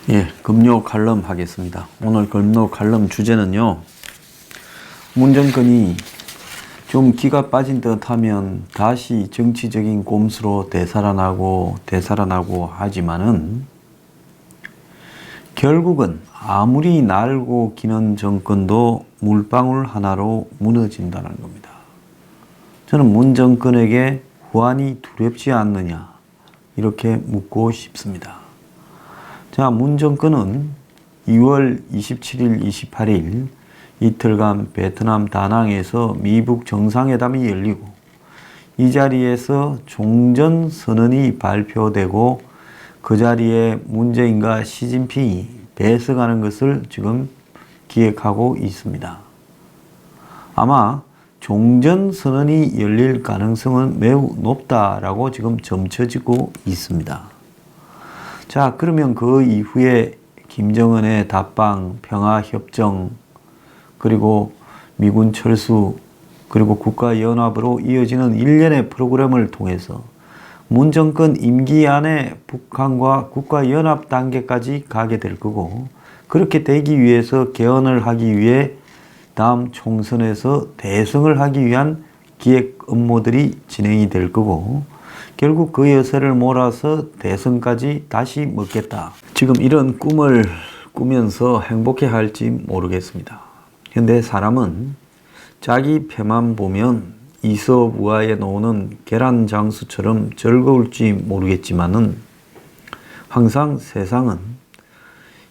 예, 금요 칼럼 하겠습니다. 오늘 금요 칼럼 주제는요, 문 정권이 좀 기가 빠진 듯 하면 다시 정치적인 꼼수로 되살아나고 하지만은 결국은 아무리 날고 기는 정권도 물방울 하나로 무너진다는 겁니다. 저는 문 정권에게 후환이 두렵지 않느냐 이렇게 묻고 싶습니다. 자, 문 정권은 2월 27일, 28일 이틀간 베트남 다낭에서 미북 정상회담이 열리고 이 자리에서 종전선언이 발표되고 그 자리에 문재인과 시진핑이 배석하는 것을 지금 기획하고 있습니다. 아마 종전선언이 열릴 가능성은 매우 높다라고 지금 점쳐지고 있습니다. 자, 그러면 그 이후에 김정은의 답방, 평화협정, 그리고 미군 철수, 그리고 국가연합으로 이어지는 일련의 프로그램을 통해서 문 정권 임기 안에 북한과 국가연합 단계까지 가게 될 거고, 그렇게 되기 위해서 개헌을 하기 위해 다음 총선에서 대승을 하기 위한 기획 업무들이 진행이 될 거고, 결국 그 여세를 몰아서 대선까지 다시 먹겠다. 지금 이런 꿈을 꾸면서 행복해 할지 모르겠습니다. 근데 사람은 자기 패만 보면 이솝 우화에 놓는 계란 장수처럼 즐거울지 모르겠지만은 항상 세상은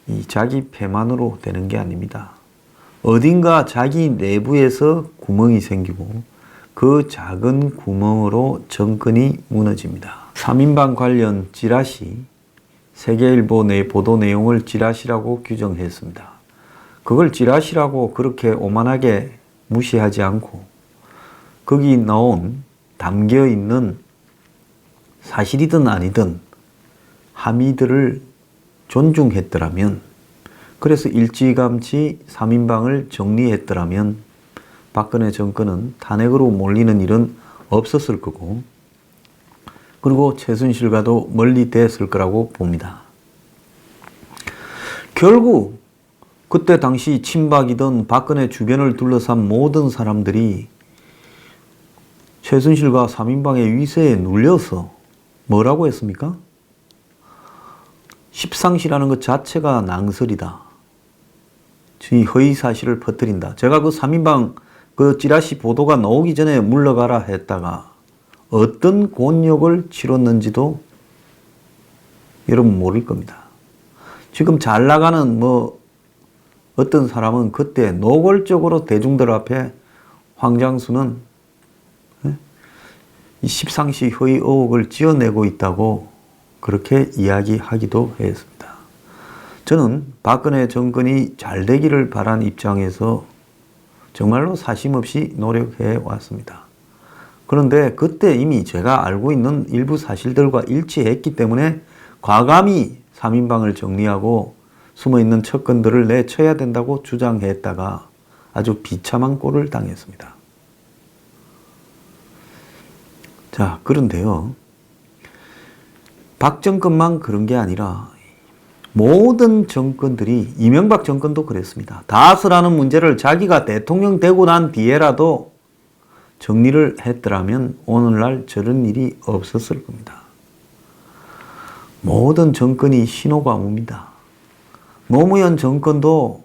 이 자기 패만으로 되는 게 아닙니다. 어딘가 자기 내부에서 구멍이 생기고 그 작은 구멍으로 정권이 무너집니다. 3인방 관련 찌라시, 세계일보 내 보도 내용을 찌라시라고 규정했습니다. 그걸 찌라시라고 그렇게 오만하게 무시하지 않고 거기 나온 담겨있는 사실이든 아니든 함의들을 존중했더라면, 그래서 일찌감치 3인방을 정리했더라면 박근혜 정권은 탄핵으로 몰리는 일은 없었을 거고, 그리고 최순실과도 멀리 됐을 거라고 봅니다. 결국 그때 당시 친박이던 박근혜 주변을 둘러싼 모든 사람들이 최순실과 3인방의 위세에 눌려서 뭐라고 했습니까? 십상시라는 것 자체가 낭설이다. 허위 사실을 퍼뜨린다. 제가 그 3인방 그 찌라시 보도가 나오기 전에 물러가라 했다가 어떤 곤욕을 치렀는지도 여러분 모를 겁니다. 지금 잘 나가는 어떤 사람은 그때 노골적으로 대중들 앞에 황장수는 이 십상시 허위 의혹을 지어내고 있다고 그렇게 이야기하기도 했습니다. 저는 박근혜 정권이 잘 되기를 바란 입장에서 정말로 사심없이 노력해 왔습니다. 그런데 그때 이미 제가 알고 있는 일부 사실들과 일치했기 때문에 과감히 3인방을 정리하고 숨어있는 척건들을 내쳐야 된다고 주장했다가 아주 비참한 꼴을 당했습니다. 자, 그런데요, 박 정권만 그런 게 아니라 모든 정권들이, 이명박 정권도 그랬습니다. 다스라는 문제를 자기가 대통령 되고 난 뒤에라도 정리를 했더라면 오늘날 저런 일이 없었을 겁니다. 모든 정권이 신호과무입니다. 노무현 정권도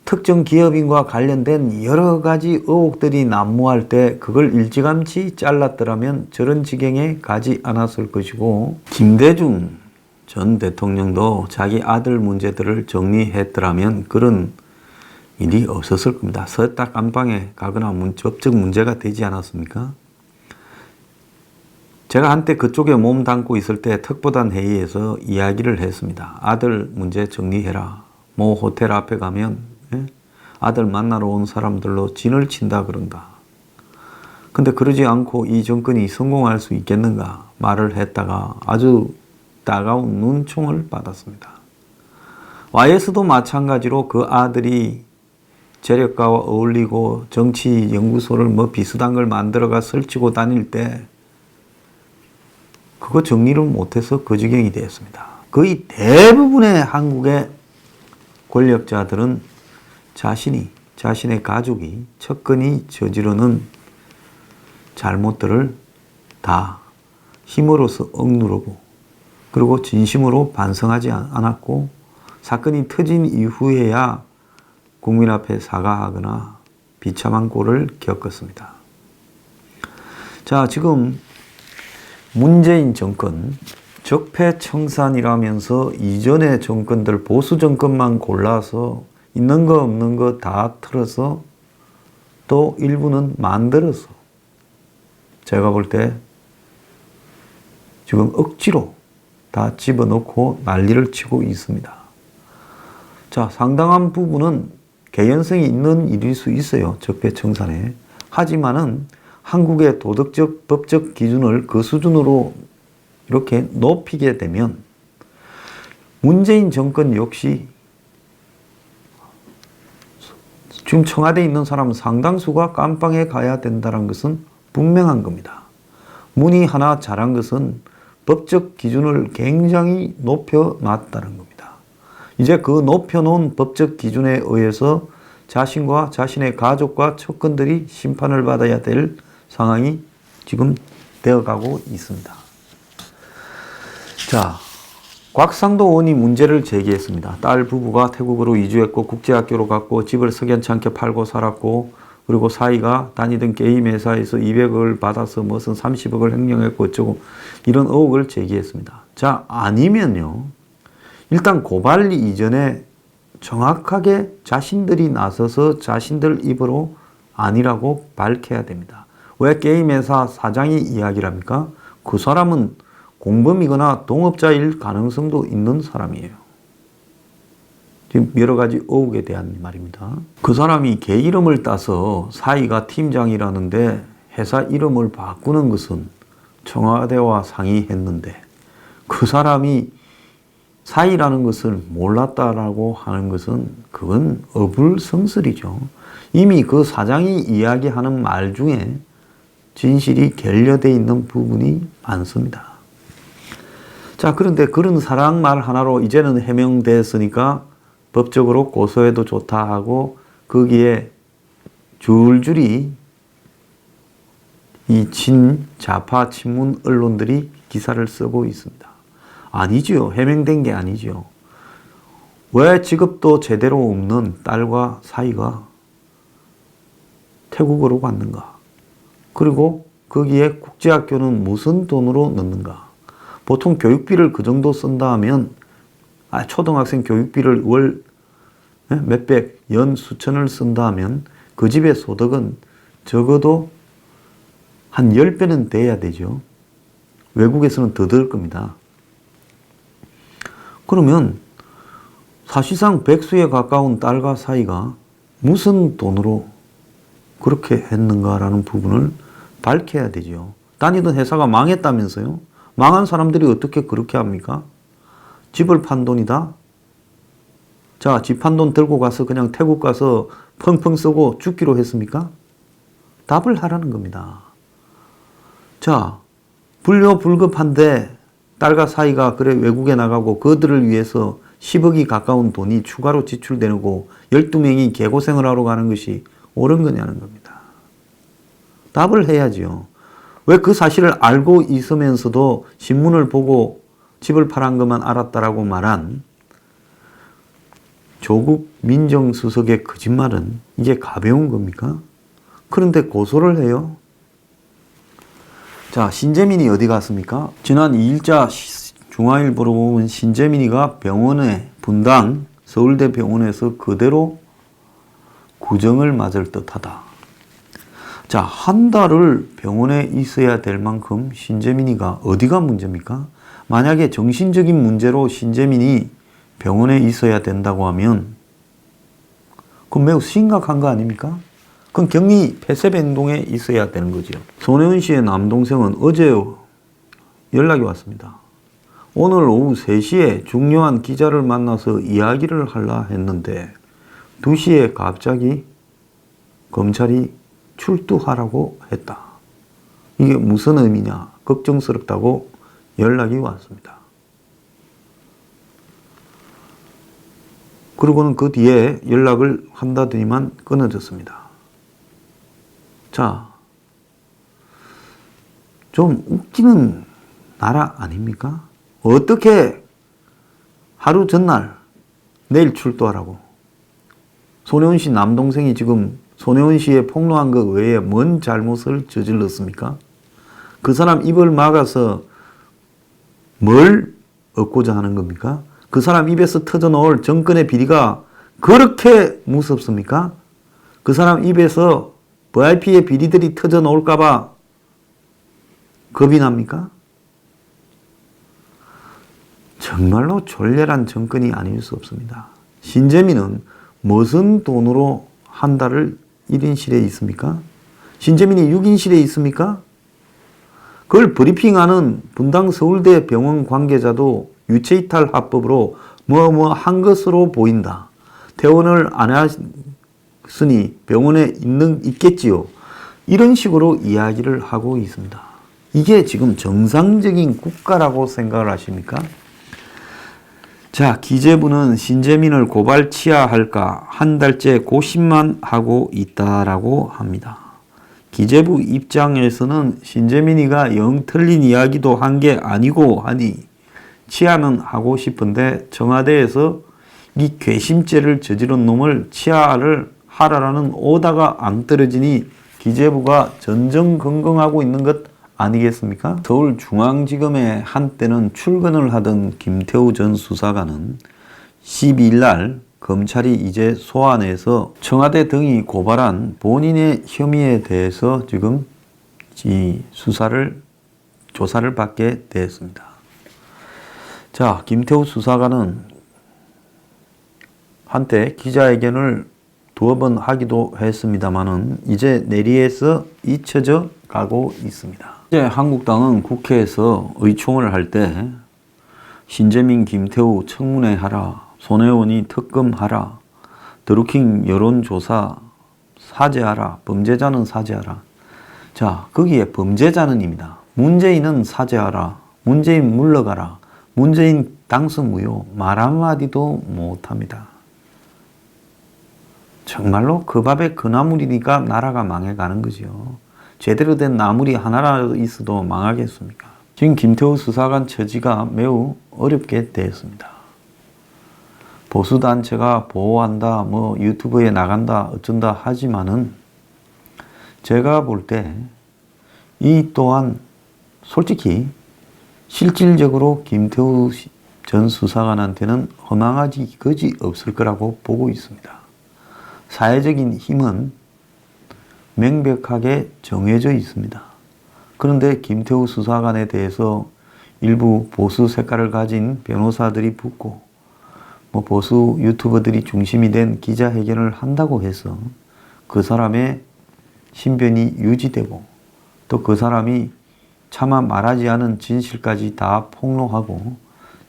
특정 기업인과 관련된 여러 가지 의혹들이 난무할 때 그걸 일찌감치 잘랐더라면 저런 지경에 가지 않았을 것이고, 김대중 전 대통령도 자기 아들 문제들을 정리했더라면 그런 일이 없었을 겁니다. 서딱 안방에 가거나 법적 문제가 되지 않았습니까? 제가 한때 그쪽에 몸 담고 있을 때 특보단 회의에서 이야기를 했습니다. 아들 문제 정리해라. 모 호텔 앞에 가면 아들 만나러 온 사람들로 진을 친다 그런다. 근데 그러지 않고 이 정권이 성공할 수 있겠는가 말을 했다가 아주 따가운 눈총을 받았습니다. YS도 마찬가지로 그 아들이 재력가와 어울리고 정치연구소를 비슷한 걸 만들어가 설치고 다닐 때 그거 정리를 못해서 그 지경이 되었습니다. 거의 대부분의 한국의 권력자들은 자신의 가족이 척근히 저지르는 잘못들을 다 힘으로써 억누르고 그리고 진심으로 반성하지 않았고 사건이 터진 이후에야 국민 앞에 사과하거나 비참한 꼴을 겪었습니다. 자, 지금 문재인 정권 적폐청산이라면서 이전의 정권들 보수 정권만 골라서 있는 거 없는 거 다 틀어서 또 일부는 만들어서 제가 볼 때 지금 억지로 다 집어넣고 난리를 치고 있습니다. 자, 상당한 부분은 개연성이 있는 일일 수 있어요. 적폐청산에. 하지만은 한국의 도덕적, 법적 기준을 그 수준으로 이렇게 높이게 되면 문재인 정권 역시 지금 청와대에 있는 사람 상당수가 깜빵에 가야 된다는 것은 분명한 겁니다. 문이 하나 잘한 것은 법적 기준을 굉장히 높여놨다는 겁니다. 이제 그 높여놓은 법적 기준에 의해서 자신과 자신의 가족과 척근들이 심판을 받아야 될 상황이 지금 되어가고 있습니다. 자, 곽상도 의원이 문제를 제기했습니다. 딸 부부가 태국으로 이주했고 국제학교로 갔고 집을 석연치 않게 팔고 살았고 그리고 사이가 다니던 게임 회사에서 200억을 받아서 무슨 30억을 횡령했고 어쩌고 이런 의혹을 제기했습니다. 자, 아니면요. 일단 고발 이전에 정확하게 자신들이 나서서 자신들 입으로 아니라고 밝혀야 됩니다. 왜 게임 회사 사장이 이야기를 합니까? 그 사람은 공범이거나 동업자일 가능성도 있는 사람이에요. 지금 여러 가지 의혹에 대한 말입니다. 그 사람이 개 이름을 따서 사이가 팀장이라는데 회사 이름을 바꾸는 것은 청와대와 상의했는데 그 사람이 사이라는 것을 몰랐다라고 하는 것은 그건 어불성설이죠. 이미 그 사장이 이야기하는 말 중에 진실이 결여되어 있는 부분이 많습니다. 자, 그런데 그런 사랑 말 하나로 이제는 해명됐으니까 법적으로 고소해도 좋다 하고 거기에 줄줄이 이 친좌파 친문 언론들이 기사를 쓰고 있습니다. 아니지요. 해명된 게 아니지요. 왜 직업도 제대로 없는 딸과 사이가 태국으로 갔는가? 그리고 거기에 국제학교는 무슨 돈으로 넣는가? 보통 교육비를 그 정도 쓴다 하면 초등학생 교육비를 월 몇백, 연 수천을 쓴다 하면 그 집의 소득은 적어도 한 10배는 돼야 되죠. 외국에서는 더 들 겁니다. 그러면 사실상 백수에 가까운 딸과 사이가 무슨 돈으로 그렇게 했는가라는 부분을 밝혀야 되죠. 다니던 회사가 망했다면서요? 망한 사람들이 어떻게 그렇게 합니까? 집을 판 돈이다? 자, 집 판 돈 들고 가서 그냥 태국 가서 펑펑 쓰고 죽기로 했습니까? 답을 하라는 겁니다. 자, 불효불급한데 딸과 사이가 그래 외국에 나가고 그들을 위해서 10억이 가까운 돈이 추가로 지출되고 12명이 개고생을 하러 가는 것이 옳은 거냐는 겁니다. 답을 해야지요. 왜 그 사실을 알고 있으면서도 신문을 보고 집을 팔은 것만 알았다라고 말한 조국 민정수석의 거짓말은 이게 가벼운 겁니까? 그런데 고소를 해요. 자, 신재민이 어디 갔습니까? 지난 2일자 중앙일보로 보면 신재민이가 병원에 분당 서울대 병원에서 그대로 구정을 맞을 듯하다. 자, 한 달을 병원에 있어야 될 만큼 신재민이가 어디가 문제입니까? 만약에 정신적인 문제로 신재민이 병원에 있어야 된다고 하면 그건 매우 심각한 거 아닙니까? 그건 격리 폐쇄병동에 있어야 되는 거죠. 손혜원 씨의 남동생은 어제 연락이 왔습니다. 오늘 오후 3시에 중요한 기자를 만나서 이야기를 하려 했는데 2시에 갑자기 검찰이 출두하라고 했다. 이게 무슨 의미냐? 걱정스럽다고 연락이 왔습니다. 그리고는 그 뒤에 연락을 한다더니만 끊어졌습니다. 자, 좀 웃기는 나라 아닙니까? 어떻게 하루 전날 내일 출두하라고. 손혜원 씨 남동생이 지금 손혜원 씨에 폭로한 것 외에 뭔 잘못을 저질렀습니까? 그 사람 입을 막아서 뭘 얻고자 하는 겁니까? 그 사람 입에서 터져나올 정권의 비리가 그렇게 무섭습니까? 그 사람 입에서 VIP의 비리들이 터져나올까봐 겁이 납니까? 정말로 졸렬한 정권이 아닐 수 없습니다. 신재민은 무슨 돈으로 한 달을 1인실에 있습니까? 신재민이 6인실에 있습니까? 그걸 브리핑하는 분당 서울대 병원 관계자도 유체이탈 합법으로 한 것으로 보인다. 퇴원을 안 했으니 병원에 있겠지요. 이런 식으로 이야기를 하고 있습니다. 이게 지금 정상적인 국가라고 생각을 하십니까? 자, 기재부는 신재민을 고발 취하할까 한 달째 고심만 하고 있다라고 합니다. 기재부 입장에서는 신재민이가 영 틀린 이야기도 한 게 아니고 하니 취하는 하고 싶은데 청와대에서 이 괘씸죄를 저지른 놈을 취하를 하라라는 오다가 안 떨어지니 기재부가 전전긍긍하고 있는 것 아니겠습니까? 서울중앙지검에 한때는 출근을 하던 김태우 전 수사관은 12일 날 검찰이 이제 소환해서 청와대 등이 고발한 본인의 혐의에 대해서 지금 이 조사를 받게 되었습니다. 자, 김태우 수사관은 한때 기자회견을 두어 번 하기도 했습니다만은 이제 내리에서 잊혀져 가고 있습니다. 이제 한국당은 국회에서 의총을 할 때 신재민, 김태우 청문회 하라, 손혜원이 특검하라, 드루킹 여론조사 사죄하라, 범죄자는 사죄하라. 자, 거기에 범죄자는입니다. 문재인은 사죄하라, 문재인 물러가라, 문재인 당선 무효, 말 한마디도 못합니다. 정말로 그 밥에 그 나물이니까 나라가 망해가는 거죠. 제대로 된 나물이 하나라도 있어도 망하겠습니까? 지금 김태우 수사관 처지가 매우 어렵게 되었습니다. 보수단체가 보호한다, 유튜브에 나간다, 어쩐다 하지만은 제가 볼 때 이 또한 솔직히 실질적으로 김태우 전 수사관한테는 허망하지 거지 없을 거라고 보고 있습니다. 사회적인 힘은 명백하게 정해져 있습니다. 그런데 김태우 수사관에 대해서 일부 보수 색깔을 가진 변호사들이 붙고 보수 유튜버들이 중심이 된 기자회견을 한다고 해서 그 사람의 신변이 유지되고 또 그 사람이 차마 말하지 않은 진실까지 다 폭로하고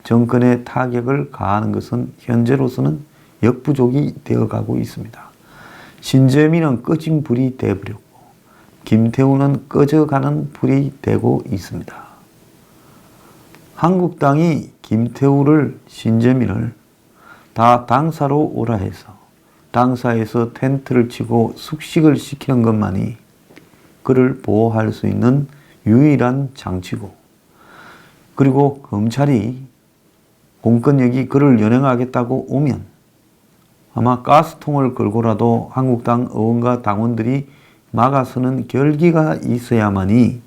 정권에 타격을 가하는 것은 현재로서는 역부족이 되어가고 있습니다. 신재민은 꺼진 불이 되어버렸고 김태우는 꺼져가는 불이 되고 있습니다. 한국당이 김태우를, 신재민을 다 당사로 오라 해서 당사에서 텐트를 치고 숙식을 시키는 것만이 그를 보호할 수 있는 유일한 장치고, 그리고 검찰이 공권력이 그를 연행하겠다고 오면 아마 가스통을 걸고라도 한국당 의원과 당원들이 막아서는 결기가 있어야만이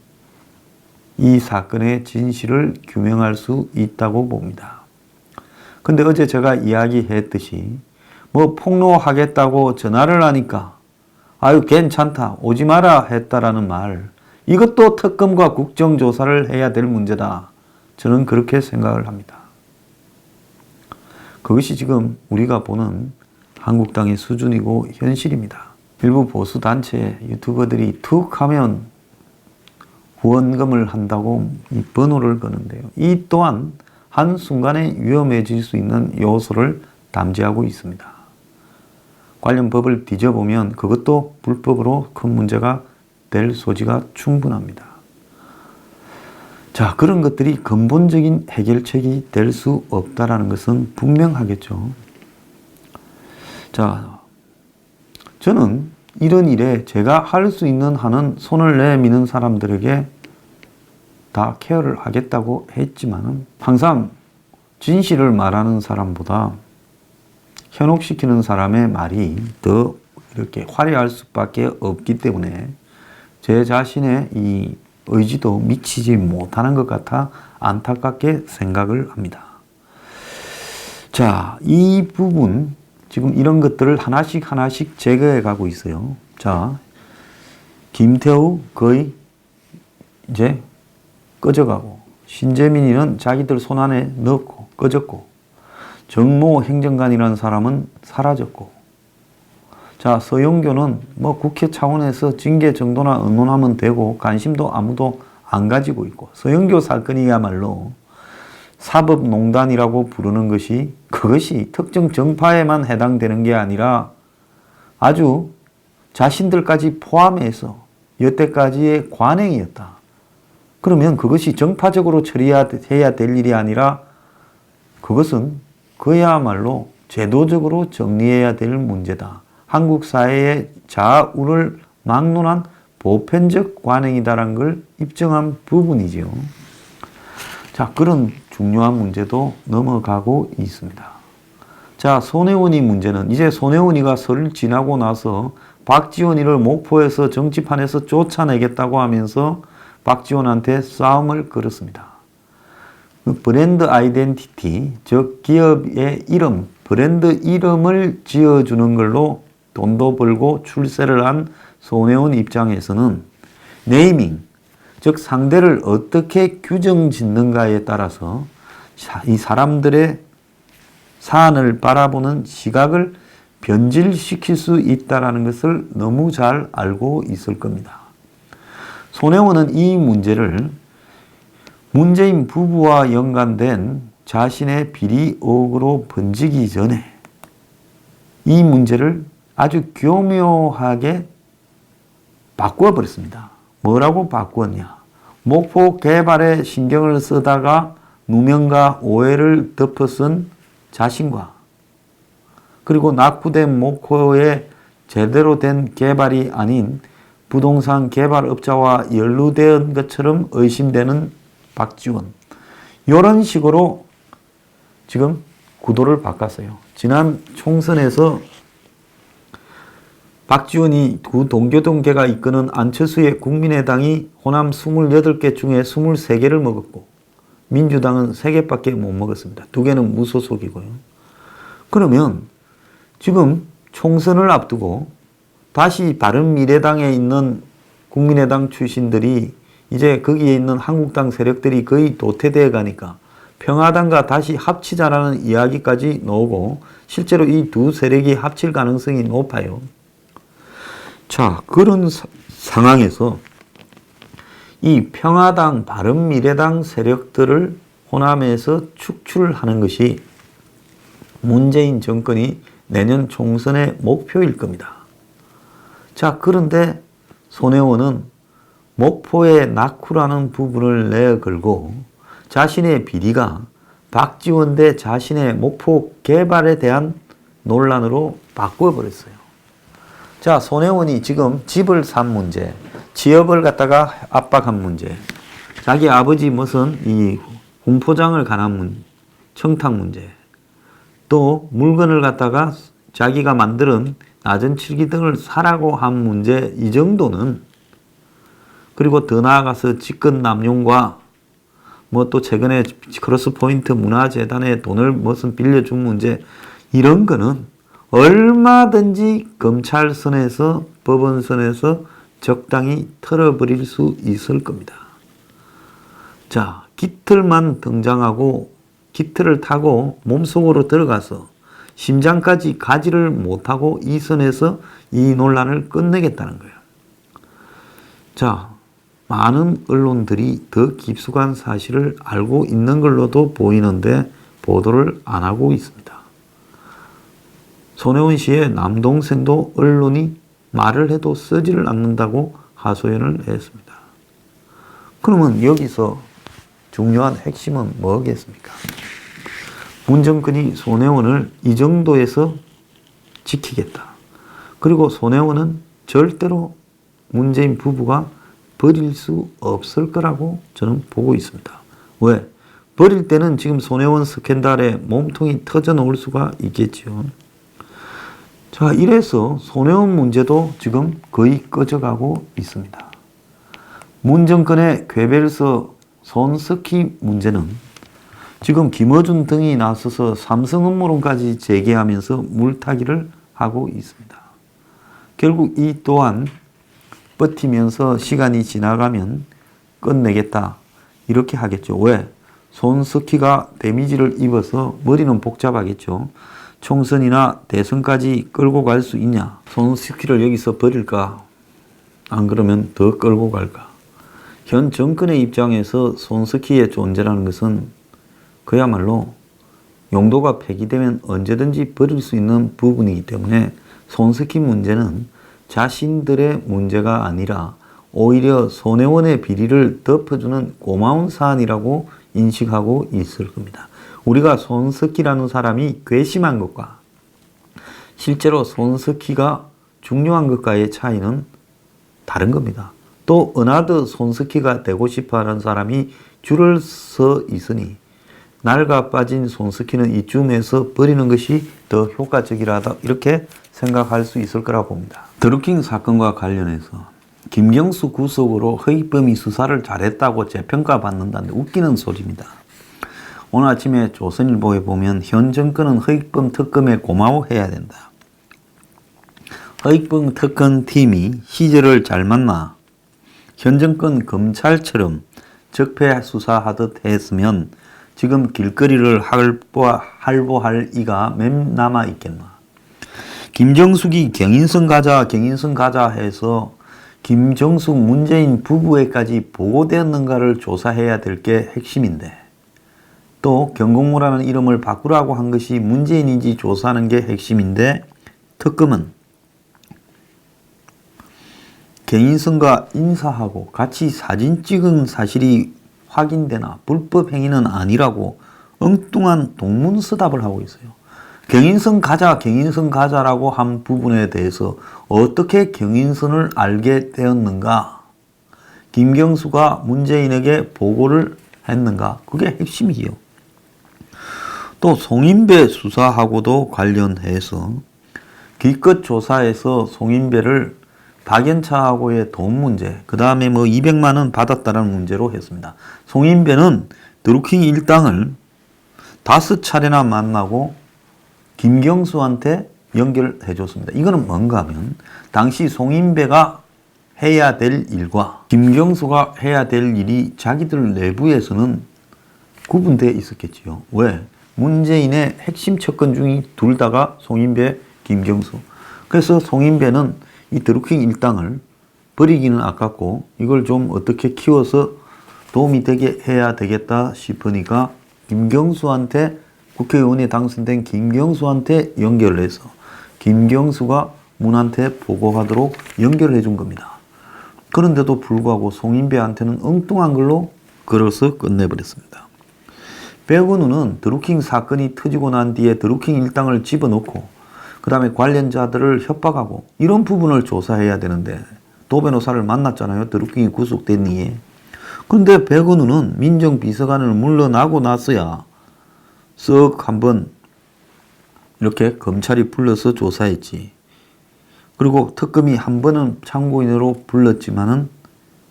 이 사건의 진실을 규명할 수 있다고 봅니다. 근데 어제 제가 이야기했듯이 폭로하겠다고 전화를 하니까 아유 괜찮다 오지 마라 했다라는 말, 이것도 특검과 국정조사를 해야 될 문제다. 저는 그렇게 생각을 합니다. 그것이 지금 우리가 보는 한국당의 수준이고 현실입니다. 일부 보수단체 유튜버들이 툭 하면 후원금을 한다고 이 번호를 거는데요. 이 또한 한순간에 위험해질 수 있는 요소를 담지하고 있습니다. 관련 법을 뒤져보면 그것도 불법으로 큰 문제가 될 소지가 충분합니다. 자, 그런 것들이 근본적인 해결책이 될 수 없다는 것은 분명하겠죠. 자, 저는 이런 일에 제가 할 수 있는 한은 손을 내미는 사람들에게 다 케어를 하겠다고 했지만은 항상 진실을 말하는 사람보다 현혹시키는 사람의 말이 더 이렇게 화려할 수밖에 없기 때문에 제 자신의 이 의지도 미치지 못하는 것 같아 안타깝게 생각을 합니다. 자, 이 부분 지금 이런 것들을 하나씩 하나씩 제거해 가고 있어요. 자, 김태우 거의 이제 꺼져가고, 신재민이는 자기들 손안에 넣고 꺼졌고, 정모 행정관이라는 사람은 사라졌고, 자, 서영교는 뭐 국회 차원에서 징계 정도나 의논하면 되고 관심도 아무도 안 가지고 있고, 서영교 사건이야말로 사법농단이라고 부르는 것이 그것이 특정 정파에만 해당되는 게 아니라 아주 자신들까지 포함해서 여태까지의 관행이었다. 그러면 그것이 정파적으로 처리해야 될 일이 아니라 그것은 그야말로 제도적으로 정리해야 될 문제다. 한국 사회의 자우를 막론한 보편적 관행이다라는 걸 입증한 부분이지요. 자, 그런 중요한 문제도 넘어가고 있습니다. 자, 손혜원이 문제는 이제 손혜원이가 설 지나고 나서 박지원이를 목포에서 정치판에서 쫓아내겠다고 하면서 박지원한테 싸움을 걸었습니다. 브랜드 아이덴티티, 즉 기업의 이름, 브랜드 이름을 지어주는 걸로 돈도 벌고 출세를 한 손혜원 입장에서는 네이밍, 즉 상대를 어떻게 규정 짓는가에 따라서 이 사람들의 사안을 바라보는 시각을 변질시킬 수 있다는 것을 너무 잘 알고 있을 겁니다. 손혜원은 이 문제를 문재인 부부와 연관된 자신의 비리 의혹으로 번지기 전에 이 문제를 아주 교묘하게 바꾸어 버렸습니다. 뭐라고 바꾸었냐? 목포 개발에 신경을 쓰다가 누명과 오해를 덮어쓴 자신과 그리고 낙후된 목포에 제대로 된 개발이 아닌 부동산 개발업자와 연루된 것처럼 의심되는 박지원. 이런 식으로 지금 구도를 바꿨어요. 지난 총선에서 박지원이 두 동교동계가 이끄는 안철수의 국민의당이 호남 28개 중에 23개를 먹었고 민주당은 3개밖에 못 먹었습니다. 2개는 무소속이고요. 그러면 지금 총선을 앞두고 다시 바른미래당에 있는 국민의당 출신들이 이제 거기에 있는 한국당 세력들이 거의 도태되어 가니까 평화당과 다시 합치자라는 이야기까지 나오고 실제로 이 두 세력이 합칠 가능성이 높아요. 자, 그런 상황에서 이 평화당, 바른미래당 세력들을 호남에서 축출하는 것이 문재인 정권이 내년 총선의 목표일 겁니다. 자, 그런데 손혜원은 목포의 낙후라는 부분을 내걸고 자신의 비리가 박지원 대 자신의 목포 개발에 대한 논란으로 바꿔버렸어요. 자, 손혜원이 지금 집을 산 문제, 지역을 갖다가 압박한 문제, 자기 아버지 무슨 이 훈포장을 관한 청탁 문제, 또 물건을 갖다가 자기가 만든 낮은 칠기 등을 사라고 한 문제, 이 정도는, 그리고 더 나아가서 직권 남용과 뭐 또 최근에 크로스포인트 문화재단에 돈을 무슨 빌려준 문제, 이런 거는 얼마든지 검찰선에서 법원선에서 적당히 털어버릴 수 있을 겁니다. 자, 깃털만 등장하고 깃털을 타고 몸속으로 들어가서 심장까지 가지를 못하고 이 선에서 이 논란을 끝내겠다는 거예요. 자, 많은 언론들이 더 깊숙한 사실을 알고 있는 걸로도 보이는데 보도를 안 하고 있습니다. 손혜원 씨의 남동생도 언론이 말을 해도 쓰지를 않는다고 하소연을 했습니다. 그러면 여기서 중요한 핵심은 뭐겠습니까? 문 정권이 손혜원을 이 정도에서 지키겠다. 그리고 손혜원은 절대로 문재인 부부가 버릴 수 없을 거라고 저는 보고 있습니다. 왜? 버릴 때는 지금 손혜원 스캔들에 몸통이 터져 나올 수가 있겠죠. 자, 이래서 손혜원 문제도 지금 거의 꺼져가고 있습니다. 문 정권의 궤별서 손석희 문제는 지금 김어준 등이 나서서 삼성 음모론까지 제기하면서 물타기를 하고 있습니다. 결국 이 또한 버티면서 시간이 지나가면 끝내겠다 이렇게 하겠죠. 왜? 손석희가 데미지를 입어서 머리는 복잡하겠죠. 총선이나 대선까지 끌고 갈 수 있냐? 손석희를 여기서 버릴까? 안 그러면 더 끌고 갈까? 현 정권의 입장에서 손석희의 존재라는 것은 그야말로 용도가 폐기되면 언제든지 버릴 수 있는 부분이기 때문에 손석희 문제는 자신들의 문제가 아니라 오히려 손혜원의 비리를 덮어주는 고마운 사안이라고 인식하고 있을 겁니다. 우리가 손석희라는 사람이 괘씸한 것과 실제로 손석희가 중요한 것과의 차이는 다른 겁니다. 또 은하드 손석희가 되고 싶어하는 사람이 줄을 서 있으니 낡아 빠진 손석희는 이쯤에서 버리는 것이 더 효과적이라다 이렇게 생각할 수 있을 거라고 봅니다. 드루킹 사건과 관련해서 김경수 구속으로 허위범위 수사를 잘했다고 재평가받는다는데 웃기는 소리입니다. 오늘 아침에 조선일보에 보면 현 정권은 허위범 특검에 고마워해야 된다. 허위범 특검 팀이 시절을 잘 만나 현 정권 검찰처럼 적폐 수사하듯 했으면 지금 길거리를 할보할 이가 몇 남아 있겠나. 김정숙이 경인선 가자 해서 김정숙 문재인 부부에까지 보고되었는가를 조사해야 될 게 핵심인데 또 경공모라는 이름을 바꾸라고 한 것이 문재인인지 조사하는 게 핵심인데 특검은 경인선과 인사하고 같이 사진 찍은 사실이 확인되나 불법 행위는 아니라고 엉뚱한 동문서답을 하고 있어요. 경인선 가자라고 한 부분에 대해서 어떻게 경인선을 알게 되었는가? 김경수가 문재인에게 보고를 했는가? 그게 핵심이에요. 또 송인배 수사하고도 관련해서 기껏 조사해서 송인배를 박연차하고의 돈 문제, 그 다음에 200만 원 받았다는 문제로 했습니다. 송인배는 드루킹 일당을 5차례나 만나고 김경수한테 연결해 줬습니다. 이거는 뭔가 하면 당시 송인배가 해야 될 일과 김경수가 해야 될 일이 자기들 내부에서는 구분되어 있었겠지요. 왜? 문재인의 핵심 척건 중에 둘 다가 송인배, 김경수. 그래서 송인배는 이 드루킹 일당을 버리기는 아깝고 이걸 좀 어떻게 키워서 도움이 되게 해야 되겠다 싶으니까 김경수한테 국회의원에 당선된 김경수한테 연결을 해서 김경수가 문한테 보고하도록 연결을 해준 겁니다. 그런데도 불구하고 송인배한테는 엉뚱한 걸로 걸어서 끝내버렸습니다. 백은우는 드루킹 사건이 터지고 난 뒤에 드루킹 일당을 집어넣고 그 다음에 관련자들을 협박하고 이런 부분을 조사해야 되는데 도 변호사를 만났잖아요. 드루킹이 구속된 이에. 그런데 백은우는 민정비서관을 물러나고 나서야 쓱 한번 이렇게 검찰이 불러서 조사했지. 그리고 특검이 한 번은 참고인으로 불렀지만은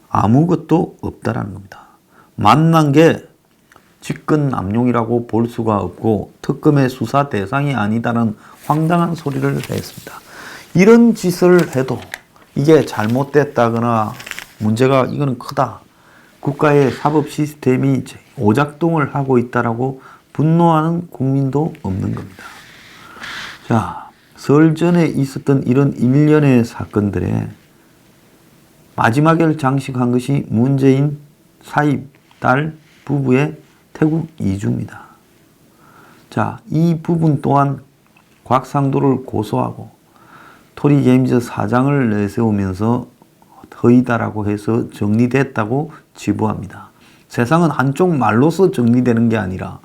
아무것도 없다라는 겁니다. 만난 게 직권남용이라고 볼 수가 없고 특검의 수사 대상이 아니다는 황당한 소리를 했습니다. 이런 짓을 해도 이게 잘못됐다거나 문제가 이거는 크다. 국가의 사법 시스템이 오작동을 하고 있다라고 분노하는 국민도 없는 겁니다. 자, 설 전에 있었던 이런 일련의 사건들의 마지막을 장식한 것이 문재인 사입 딸 부부의 태국 이주입니다. 자, 이 부분 또한 곽상도를 고소하고 토리 제임스 사장을 내세우면서 허위다라고 해서 정리됐다고 지부합니다. 세상은 한쪽 말로서 정리되는 게 아니라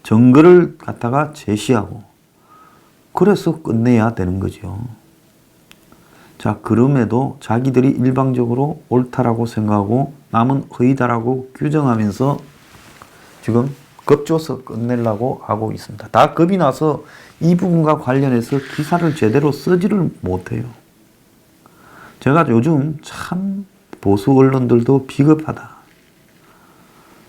증거를 갖다가 제시하고 그래서 끝내야 되는 거죠. 자, 그럼에도 자기들이 일방적으로 옳다라고 생각하고 남은 허위다라고 규정하면서 지금 겁줘서 끝내려고 하고 있습니다. 다 겁이 나서 이 부분과 관련해서 기사를 제대로 쓰지를 못해요. 제가 요즘 참 보수 언론들도 비겁하다.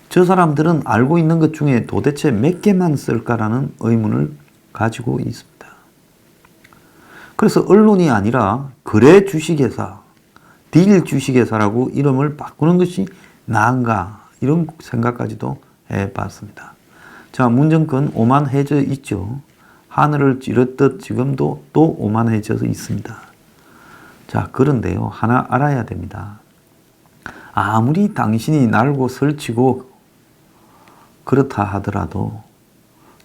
저 사람들은 알고 있는 것 중에 도대체 몇 개만 쓸까라는 의문을 가지고 있습니다. 그래서 언론이 아니라 거래 주식회사, 딜 주식회사라고 이름을 바꾸는 것이 나은가 이런 생각까지도 해봤습니다. 자, 문정권 오만해져 있죠. 하늘을 찌르듯 지금도 또 오만해져 있습니다. 자, 그런데요, 하나 알아야 됩니다. 아무리 당신이 날고 설치고 그렇다 하더라도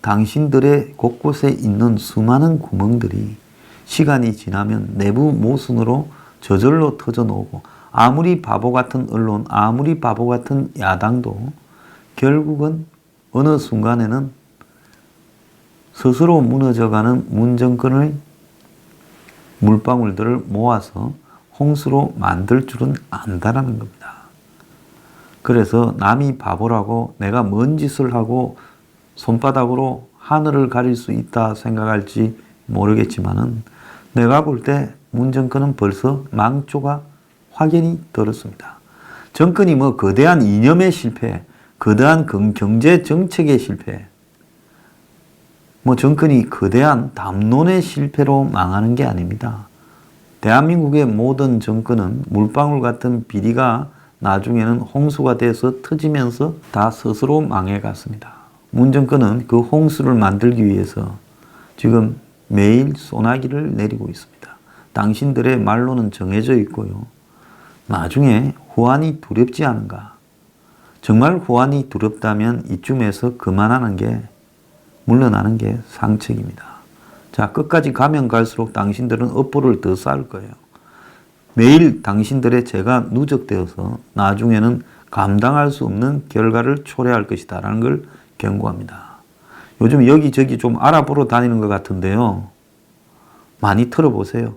당신들의 곳곳에 있는 수많은 구멍들이 시간이 지나면 내부 모순으로 저절로 터져나오고 아무리 바보 같은 언론, 아무리 바보 같은 야당도 결국은 어느 순간에는 스스로 무너져가는 문정권의 물방울들을 모아서 홍수로 만들 줄은 안다라는 겁니다. 그래서 남이 바보라고 내가 뭔 짓을 하고 손바닥으로 하늘을 가릴 수 있다 생각할지 모르겠지만은 내가 볼 때 문정권은 벌써 망조가 확연히 들었습니다. 정권이 뭐 거대한 이념의 실패, 거대한 경제 정책의 실패, 뭐 정권이 거대한 담론의 실패로 망하는 게 아닙니다. 대한민국의 모든 정권은 물방울 같은 비리가 나중에는 홍수가 돼서 터지면서 다 스스로 망해갔습니다. 문정권은 그 홍수를 만들기 위해서 지금 매일 소나기를 내리고 있습니다. 당신들의 말로는 정해져 있고요. 나중에 후환이 두렵지 않은가? 정말 후환이 두렵다면 이쯤에서 그만하는 게, 물러나는 게 상책입니다. 자, 끝까지 가면 갈수록 당신들은 업보를 더 쌓을 거예요. 매일 당신들의 죄가 누적되어서 나중에는 감당할 수 없는 결과를 초래할 것이다 라는 걸 경고합니다. 요즘 여기저기 좀 알아보러 다니는 것 같은데요. 많이 털어보세요.